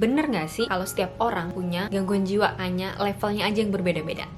Bener gak sih kalau setiap orang punya gangguan jiwa, hanya levelnya aja yang berbeda-beda?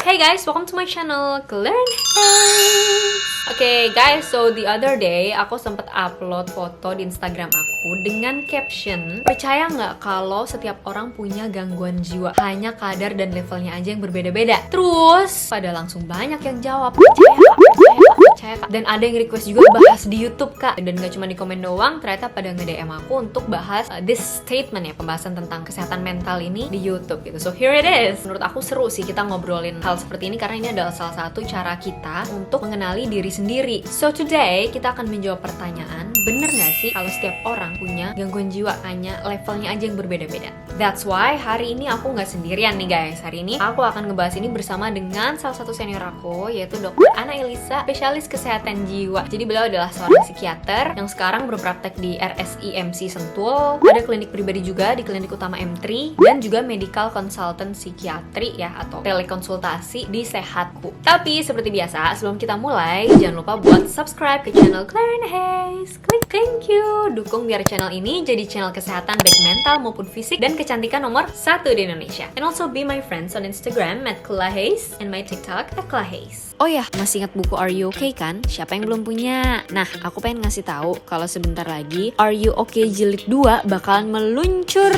Hey guys, welcome to my channel, Learn Haze. Oke guys, so the other day aku sempat upload foto di Instagram aku dengan caption, percaya nggak kalau setiap orang punya gangguan jiwa, hanya kadar dan levelnya aja yang berbeda-beda. Terus pada langsung banyak yang jawab, percaya kak. Dan ada yang request juga bahas di YouTube kak. Dan gak cuma di komen doang, ternyata pada nge-DM aku untuk bahas this statement ya, pembahasan tentang kesehatan mental ini di YouTube gitu. So here it is. Menurut aku seru sih kita ngobrolin hal seperti ini karena ini adalah salah satu cara kita untuk mengenali diri sendiri. So today kita akan menjawab pertanyaan, bener gak sih kalau setiap orang punya gangguan jiwa, hanya levelnya aja yang berbeda-beda? That's why hari ini aku nggak sendirian nih guys. Hari ini aku akan ngebahas ini bersama dengan salah satu senior aku, yaitu Dr. Ana Elisa, spesialis kesehatan jiwa. Jadi beliau adalah seorang psikiater yang sekarang berpraktek di RSIMC Sentul, ada klinik pribadi juga di Klinik Utama M3, dan juga medical consultant psikiatri ya, atau telekonsultasi di Sehatku. Tapi seperti biasa, sebelum kita mulai, jangan lupa buat subscribe ke channel Learn Haze. Klik thank you. Dukung biar channel ini jadi channel kesehatan baik mental maupun fisik dan kecantikan nomor 1 di Indonesia. And also be my friends on Instagram @klahaze and my TikTok @klahaze. Oh ya, masih ingat buku Are You Okay kan? Siapa yang belum punya? Nah, aku pengen ngasih tahu kalau sebentar lagi Are You Okay Jilid 2 bakalan meluncur.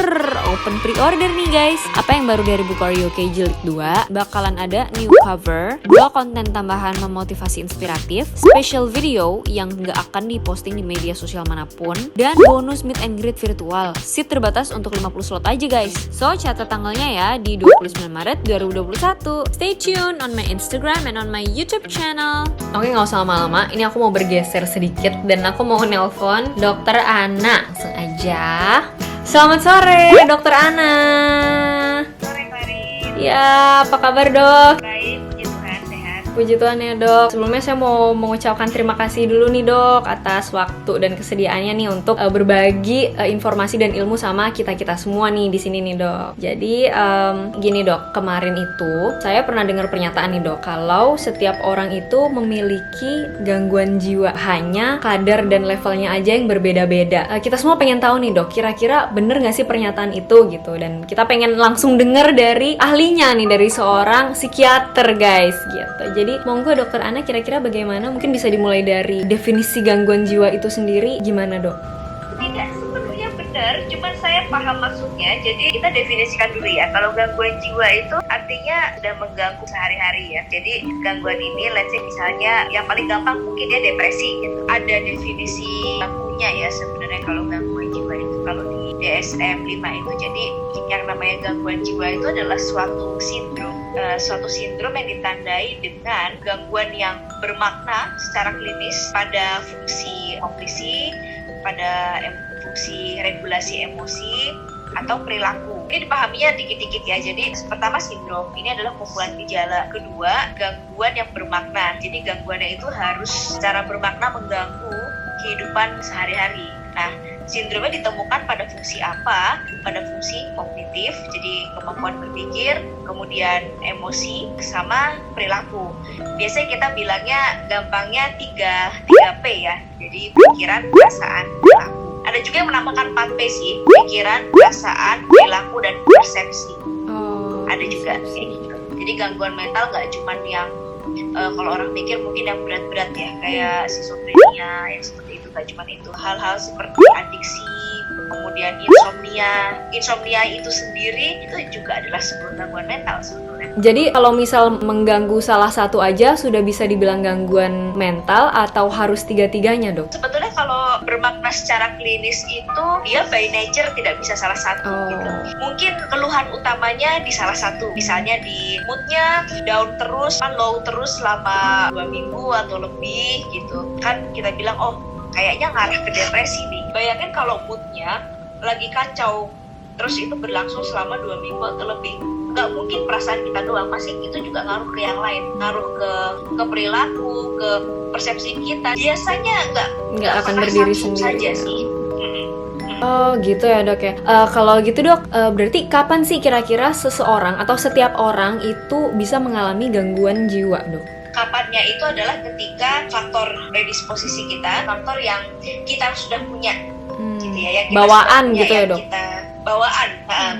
Open pre-order nih guys. Apa yang baru dari buku Are You Okay Jilid 2? Bakalan ada new cover, 2 konten tambahan memotivasi inspiratif, special video yang nggak akan diposting di media sosial manapun, dan bonus meet and greet virtual. Seat terbatas untuk 50 slot aja guys. So, catat tanggalnya ya di 29 Maret 2021. Stay tuned on my Instagram and on my YouTube channel. Oke, nggak usah lama-lama. Ini aku mau bergeser sedikit dan aku mau nelpon Dr. Ana. Langsung aja. Selamat sore, Dr. Ana. Sore, Clary. Ya, apa kabar dok? Baik, puji Tuhan, sehat. Puji Tuhan ya dok. Sebelumnya saya mau mengucapkan terima kasih dulu nih dok atas waktu dan kesediaannya nih untuk berbagi informasi dan ilmu sama kita semua nih di sini nih dok. Jadi gini dok, kemarin itu saya pernah dengar pernyataan nih dok, kalau setiap orang itu memiliki gangguan jiwa, hanya kadar dan levelnya aja yang berbeda-beda. Kita semua pengen tahu nih dok, kira-kira bener nggak sih pernyataan itu gitu, dan kita pengen langsung dengar dari ahlinya nih, dari seorang psikiater guys gitu. Jadi monggo dokter Ana, kira-kira bagaimana? Mungkin bisa dimulai dari definisi gangguan jiwa itu sendiri, gimana dok? Tidak sepenuhnya benar, cuman saya paham maksudnya. Jadi kita definisikan dulu ya. Kalau gangguan jiwa itu artinya sudah mengganggu sehari-hari ya. Jadi gangguan ini, let's say misalnya yang paling gampang mungkin dia depresi gitu. Ada definisi bakunya ya sebenarnya kalau gangguan jiwa itu. Kalau di DSM-5 itu, jadi yang namanya gangguan jiwa itu adalah suatu sindrom yang ditandai dengan gangguan yang bermakna secara klinis pada fungsi kognisi, pada fungsi regulasi emosi atau perilaku. Ini dipahaminya dikit-dikit ya. Jadi pertama, sindrom ini adalah kumpulan gejala. Kedua, gangguan yang bermakna. Jadi gangguannya itu harus secara bermakna mengganggu kehidupan sehari-hari. Nah, sindromnya ditemukan pada fungsi apa? Pada fungsi kognitif, jadi kemampuan berpikir, kemudian emosi, sama perilaku. Biasanya kita bilangnya gampangnya 3P ya. Jadi pikiran, perasaan, perilaku. Ada juga yang menambahkan 4P sih, pikiran, perasaan, perilaku, dan persepsi. Ada juga kayak gitu. Jadi gangguan mental nggak cuma yang kalau orang pikir mungkin yang berat-berat ya, kayak schizophrenia yang seperti itu, gak cuma itu. Hal-hal seperti adiksi, kemudian insomnia itu sendiri itu juga adalah sebuah gangguan mental sebetulnya. Jadi kalau misal mengganggu salah satu aja sudah bisa dibilang gangguan mental, atau harus tiga-tiganya dok? Sebetulnya kalau bermakna secara klinis itu dia by nature tidak bisa salah satu gitu. Mungkin keluhan utamanya di salah satu, misalnya di moodnya down terus, low terus selama 2 minggu atau lebih gitu. Kan kita bilang oh kayaknya ngarah ke depresi nih. Bayangin kalau moodnya lagi kacau terus itu berlangsung selama 2 minggu atau lebih. Nggak mungkin perasaan kita doang, masih itu juga ngaruh ke yang lain, ngaruh ke perilaku, ke persepsi kita. Biasanya nggak akan berdiri sendiri saja sih. Oh gitu ya dok ya. Kalau gitu dok, berarti kapan sih kira-kira seseorang atau setiap orang itu bisa mengalami gangguan jiwa dok? Kapannya itu adalah ketika faktor predisposisi kita, faktor yang kita sudah punya gitu ya, yang kita bawaan sebutnya, gitu ya, yang Dok? kita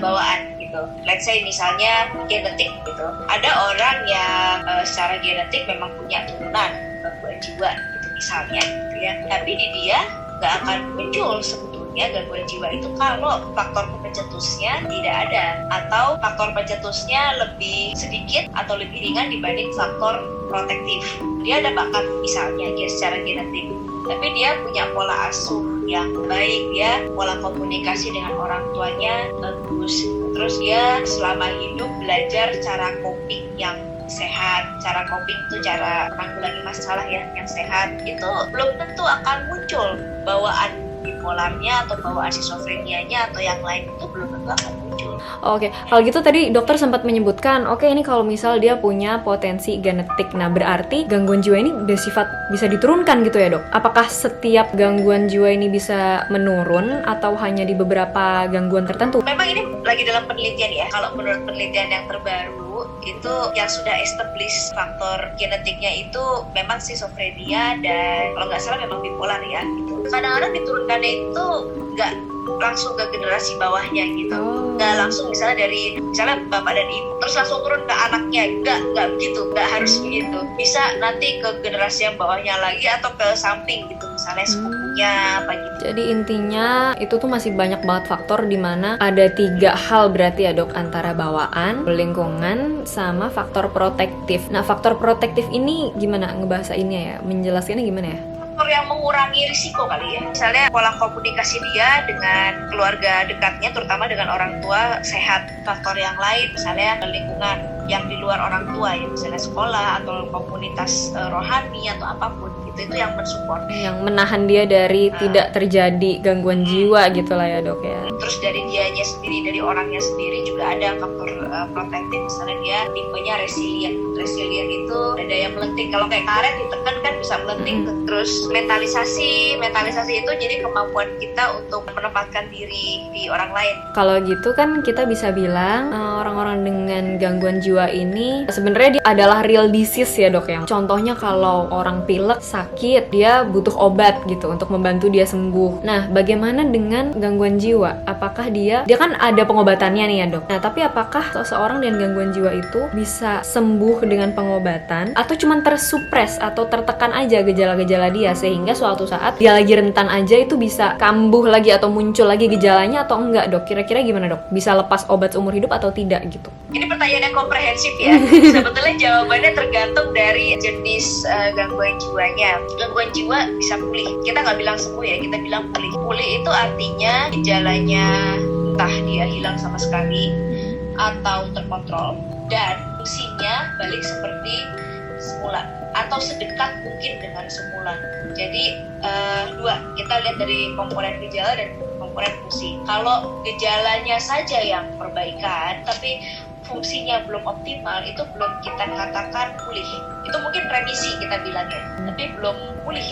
bawaan gitu. Let's say misalnya genetik gitu. Ada orang yang secara genetik memang punya turunan gangguan jiwa gitu misalnya gitu ya. Tapi di dia nggak akan muncul sebetulnya gangguan jiwa itu kalau faktor pencetusnya tidak ada, atau faktor pencetusnya lebih sedikit atau lebih ringan dibanding faktor protektif. Dia ada bakat misalnya dia secara genetik, tapi dia punya pola asuh yang baik, dia pola komunikasi dengan orang tuanya bagus, terus dia selama hidup belajar cara coping yang sehat. Cara coping itu cara menanggulangi masalah ya yang sehat, itu belum tentu akan muncul bawaan bipolarnya atau bawaan skizofrenianya atau yang lain, itu belum tentu akan muncul. Oke, kalau gitu tadi dokter sempat menyebutkan, oke ini kalau misal dia punya potensi genetik, nah berarti gangguan jiwa ini bersifat bisa diturunkan gitu ya, Dok? Apakah setiap gangguan jiwa ini bisa menurun atau hanya di beberapa gangguan tertentu? Memang ini lagi dalam penelitian ya. Kalau menurut penelitian yang terbaru itu yang sudah establish faktor genetiknya itu memang skizofrenia dan kalau nggak salah memang bipolar ya gitu. Kadang-kadang diturunkannya itu nggak langsung ke generasi bawahnya gitu, nggak langsung misalnya dari bapak dan ibu terus langsung turun ke anaknya, nggak begitu, nggak harus begitu, bisa nanti ke generasi yang bawahnya lagi atau ke samping gitu, misalnya sepupunya apa gitu. Jadi intinya itu tuh masih banyak banget faktor di mana ada 3 hal berarti ya, Dok, antara bawaan, lingkungan, sama faktor protektif. Nah faktor protektif ini gimana ngebahasainnya ya, menjelaskannya gimana ya? Yang mengurangi risiko kali ya, misalnya pola komunikasi dia dengan keluarga dekatnya, terutama dengan orang tua sehat. Faktor yang lain misalnya lingkungan yang di luar orang tua ya, misalnya sekolah atau komunitas rohani atau apapun gitu, itu yang mensupport, yang menahan dia dari tidak terjadi gangguan jiwa gitulah ya, Dok ya. Terus dari dianya sendiri, dari orangnya sendiri juga ada faktor protektif, misalnya dia tipenya resilient itu ada yang melenting, kalau kayak karet ditekan kan bisa melenting. Terus mentalisasi itu jadi kemampuan kita untuk menempatkan diri di orang lain. Kalau gitu kan kita bisa bilang orang-orang dengan gangguan jiwa ini sebenarnya dia adalah real disease ya, Dok ya. Contohnya kalau orang pilek sakit, dia butuh obat gitu untuk membantu dia sembuh. Nah, bagaimana dengan gangguan jiwa? Apakah dia kan ada pengobatannya nih ya, Dok. Nah, tapi apakah seseorang dengan gangguan jiwa itu bisa sembuh dengan pengobatan atau cuma tersupres atau tertekan aja gejala-gejala dia sehingga suatu saat dia lagi rentan aja itu bisa kambuh lagi atau muncul lagi gejalanya atau enggak, Dok? Kira-kira gimana, Dok? Bisa lepas obat seumur hidup atau tidak gitu? Ini pertanyaan yang komprehensif ya. Sebetulnya jawabannya tergantung dari jenis gangguan jiwanya. Gangguan jiwa bisa pulih. Kita nggak bilang sembuh ya, kita bilang pulih. Pulih itu artinya gejalanya entah dia hilang sama sekali atau terkontrol dan fungsinya balik seperti semula atau sedekat mungkin dengan semula. Jadi dua, kita lihat dari komponen gejala dan komponen fungsi. Kalau gejalanya saja yang perbaikan tapi fungsinya belum optimal, itu belum kita katakan pulih. Itu mungkin remisi kita bilangnya, tapi belum pulih.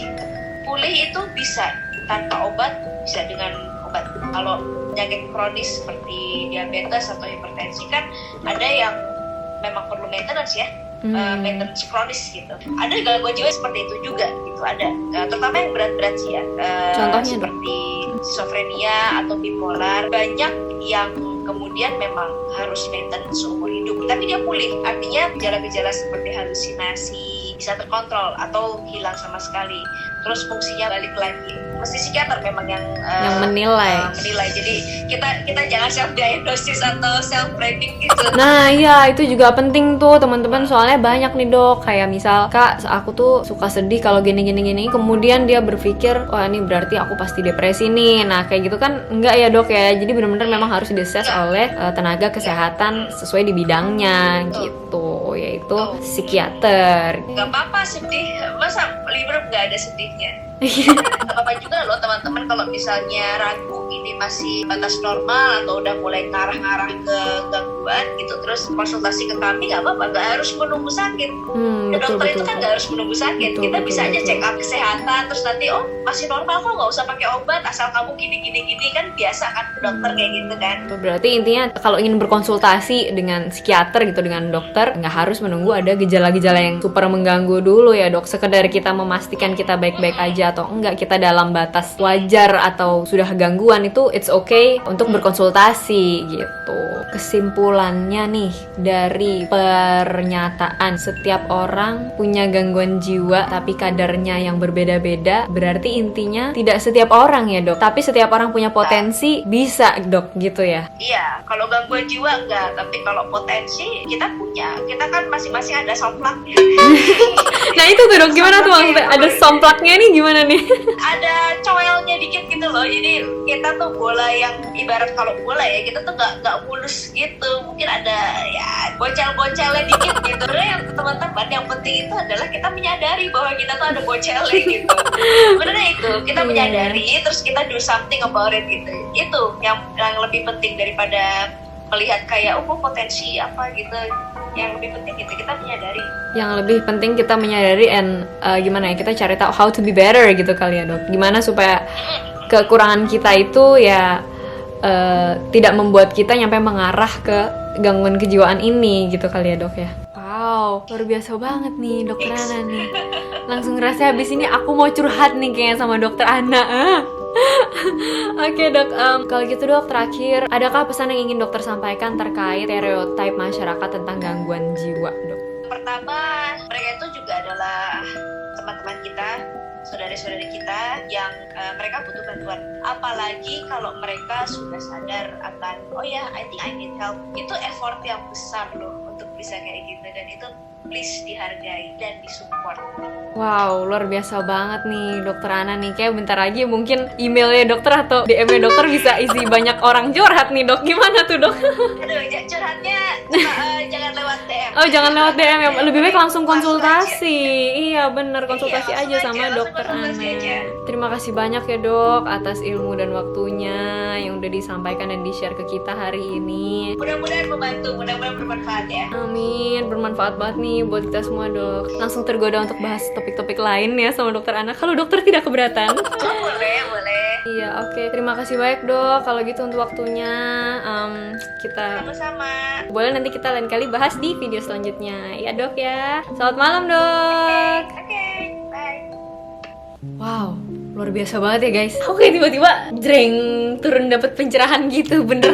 Pulih itu bisa tanpa obat, bisa dengan obat. Kalau penyakit kronis seperti diabetes atau hipertensi kan ada yang memang perlu maintenance ya, maintenance kronis gitu. Ada gangguan jiwa seperti itu juga gitu, ada. Terutama yang berat-berat sih ya, contohnya seperti skizofrenia atau bipolar. Banyak yang kemudian memang harus maintenance seumur hidup, tapi dia pulih. Artinya gejala-gejala seperti halusinasi bisa terkontrol atau hilang sama sekali. Terus fungsinya balik lagi. Mesti psikiater memang yang menilai. Jadi kita jangan self diagnosis atau self branding gitu. Nah iya, itu juga penting tuh teman-teman, soalnya banyak nih, Dok, kayak misal, Kak aku tuh suka sedih kalau gini, kemudian dia berpikir wah ini berarti aku pasti depresi nih. Nah kayak gitu kan enggak ya, Dok ya. Jadi benar-benar memang harus dises oleh tenaga kesehatan sesuai di bidangnya gitu, yaitu psikiater. Nggak apa-apa sedih, masa liver nggak ada sedihnya? Nggak apa-apa juga loh teman-teman kalau misalnya ragu ini masih batas normal atau udah mulai ngarah-ngarah ke gangguan gitu, terus konsultasi ke kami nggak apa-apa, nggak harus menunggu sakit. Dokter itu kan nggak harus menunggu sakit, kita bisa aja check up kesehatan, terus nanti oh masih normal kok, nggak usah pakai obat asal kamu gini kan biasa kan dokter kayak gitu kan. Berarti intinya kalau ingin berkonsultasi dengan psikiater gitu, dengan dokter, nggak harus menunggu ada gejala-gejala yang super mengganggu dulu ya dok. Sekedar kita memastikan kita baik-baik aja atau enggak, kita dalam batas wajar atau sudah gangguan, itu it's okay untuk berkonsultasi gitu. Kesimpulannya nih dari pernyataan setiap orang punya gangguan jiwa tapi kadarnya yang berbeda-beda, berarti intinya tidak setiap orang ya dok, tapi setiap orang punya potensi bisa dok gitu ya. Iya, kalau gangguan jiwa enggak, tapi kalau potensi kita punya. Kita kan masing-masing ada somplaknya. Nah itu tuh dok, gimana tuh maksudnya? Ada somplaknya nih gimana nih? Ada coelnya dikit gitu loh. Jadi kita tuh bola yang ibarat kalau bola ya, kita tuh nggak mulus gitu. Mungkin ada ya bocel-bocelnya dikit gitu. Sebenarnya teman-teman, yang penting itu adalah kita menyadari bahwa kita tuh ada bocelnya gitu. Sebenarnya itu kita menyadari, terus kita do something about it gitu. Itu yang lebih penting daripada melihat kayak potensi apa gitu. Yang lebih penting itu kita menyadari. Yang lebih penting kita menyadari and gimana ya, kita cari tahu how to be better gitu kali ya dok. Gimana supaya kekurangan kita itu ya tidak membuat kita nyampe mengarah ke gangguan kejiwaan ini gitu kali ya dok ya. Wow, luar biasa banget nih dokter Ana nih. Langsung ngerasa habis ini aku mau curhat nih kayaknya sama dokter Ana. Oke dok, kalau gitu dok, terakhir adakah pesan yang ingin dokter sampaikan terkait stereotip masyarakat tentang gangguan jiwa dok? Pertama, mereka itu juga adalah teman-teman kita, saudara-saudari kita yang mereka butuh bantuan. Apalagi kalau mereka sudah sadar akan, oh ya, I think I need help. Itu effort yang besar loh untuk bisa kayak gitu, dan itu please dihargai dan disupport. Wow, luar biasa banget nih dokter Ana nih. Kayak bentar lagi mungkin emailnya dokter atau DM-nya dokter bisa isi banyak orang curhat nih dok. Gimana tuh dok? Aduh, curhatnya jangan lewat DM. Oh jangan lewat DM ya, lebih baik langsung konsultasi. Iya bener, konsultasi aja sama dokter Ana. Terima kasih banyak ya dok atas ilmu dan waktunya yang udah disampaikan dan di-share ke kita hari ini. Mudah-mudahan membantu, mudah-mudahan bermanfaat ya. Amin, bermanfaat banget nih buat kita semua dok. Langsung tergoda untuk bahas topik-topik lain ya sama dokter Ana, kalau dokter tidak keberatan. Boleh. Iya oke. Terima kasih banyak dok kalau gitu untuk waktunya. Kita sama-sama. boleh nanti kita lain kali bahas di video selanjutnya ya dok ya. Selamat malam dok. Oke, bye. Wow, luar biasa banget ya guys. Oke, tiba-tiba jreng turun dapet pencerahan gitu, bener.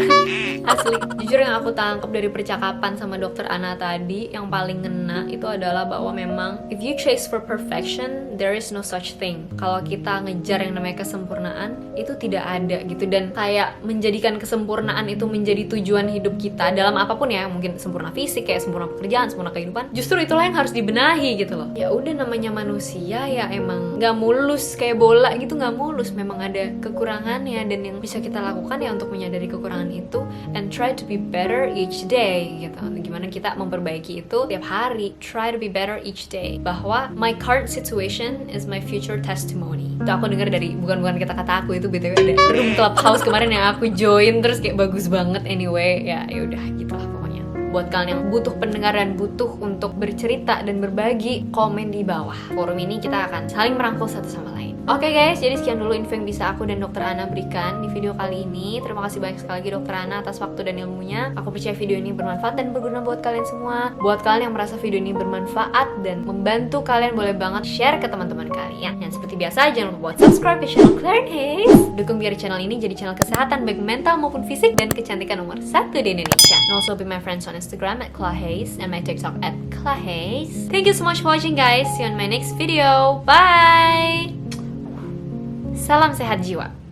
Asli. Jujur yang aku tangkap dari percakapan sama dokter Ana tadi, yang paling ngena itu adalah bahwa memang if you chase for perfection, there is no such thing. Kalau kita ngejar yang namanya kesempurnaan, itu tidak ada gitu. Dan kayak menjadikan kesempurnaan itu menjadi tujuan hidup kita dalam apapun ya, mungkin sempurna fisik, kayak sempurna pekerjaan, sempurna kehidupan. Justru itulah yang harus dibenahi gitu loh. Ya udah, namanya manusia ya emang nggak mulus kayak bola gitu, nggak mulus. Memang ada kekurangannya, dan yang bisa kita lakukan ya untuk menyadari kekurangan itu and try to be better each day gitu. Gimana kita memperbaiki itu tiap hari. Try to be better each day. Bahwa my current situation is my future testimony. Itu aku dengar dari bukan kata-kata aku, itu BTW ada room clubhouse kemarin yang aku join, terus kayak bagus banget anyway. Ya udah gitulah pokoknya. Buat kalian yang butuh pendengar dan butuh untuk bercerita dan berbagi, komen di bawah. Forum ini kita akan saling merangkul satu sama lain. Oke guys, jadi sekian dulu info yang bisa aku dan dokter Ana berikan di video kali ini. Terima kasih banyak sekali lagi dokter Ana atas waktu dan ilmunya. Aku percaya video ini bermanfaat dan berguna buat kalian semua. Buat kalian yang merasa video ini bermanfaat dan membantu kalian, boleh banget share ke teman-teman kalian. Dan seperti biasa, jangan lupa buat subscribe ke channel Claire Hayes. Dukung biar channel ini jadi channel kesehatan baik mental maupun fisik dan kecantikan nomor 1 di Indonesia. And also be my friends on Instagram @clairehayes and my TikTok @clairehayes. Thank you so much for watching guys. See you on my next video. Bye. Salam sehat jiwa.